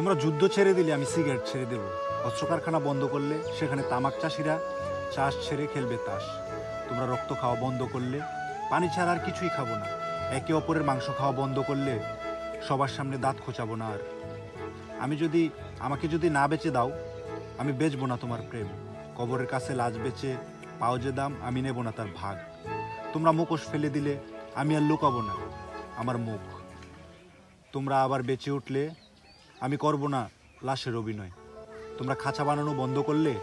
তোমরা যুদ্ধ ছেড়ে দিলে আমি সিগারেট ছেড়ে দেব। অস্ত্র কারখানা বন্ধ করলে সেখানে তামাক চাষিরা চাষ ছেড়ে খেলবে তাস। তোমরা রক্ত খাওয়া বন্ধ করলে পানি ছাড়া আর কিছুই খাবো না। একে অপরের মাংস খাওয়া বন্ধ করলে সবার সামনে দাঁত খোঁচাবো না আর। আমাকে যদি না বেচে দাও, আমি বেচবো না তোমার প্রেম। কবরের কাছে লাশ বেচে পাও যে দাম, আমি নেব না তার ভাগ। তোমরা মুখোশ ফেলে দিলে আমি আর লুকাবো না আমার মুখ। তোমরা আবার বেঁচে উঠলে আমি করব না লাশের অভিনয়। তোমরা খাঁচা বানানো বন্ধ করলে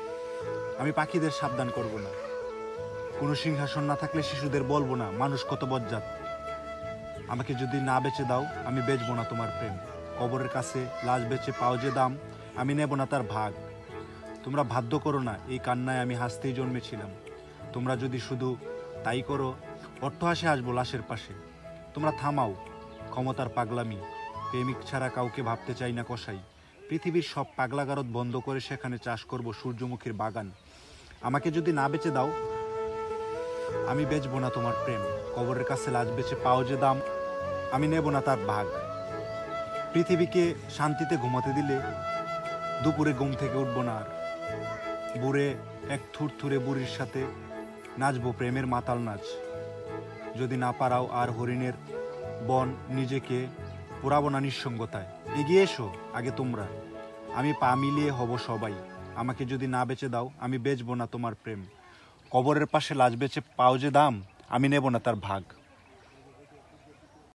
আমি পাখিদের সাবধান করব না। কোনো সিংহাসন না থাকলে শিশুদের বলবো না মানুষ কত বজ্জাত। আমাকে যদি না বেচে দাও, আমি বেচবো না তোমার প্রেম। কবরের কাছে লাশ বেচে পাও যে দাম, আমি নেব না তার ভাগ। তোমরা বাধ্য করো না, এই কান্নায় আমি হাসতেই জন্মেছিলাম। তোমরা যদি শুধু তাই করো, অট্টহাসে আসবো লাশের পাশে। তোমরা থামাও ক্ষমতার পাগলামি। প্রেমিক ছাড়া কাউকে ভাবতে চাই না কসাই। পৃথিবীর সব পাগলাগারদ বন্ধ করে সেখানে চাষ করব সূর্যমুখীর বাগান। আমাকে যদি না বেচে দাও, আমি বেচবো না তোমার প্রেম। কবরের কাছে লাশ বেচে পাও যে দাম, আমি নেব না তার ভাগ। পৃথিবীকে শান্তিতে ঘুমাতে দিলে দুপুরে ঘুম থেকে উঠবো না আর। বুড়ে এক থুরথুরে বুড়ির সাথে নাচবো প্রেমের মাতাল নাচ। যদি না পারাও আর হরিণের বন, নিজেকে পোড়াবো না নিঃসঙ্গতায়। এগিয়ে এসো আগে তোমরা, আমি পা মিলিয়ে হব সবাই। আমাকে যদি না বেচে দাও, আমি বেচবো না তোমার প্রেম। কবরের পাশে লাশ বেচে পাও যে দাম, আমি নেব না তার ভাগ।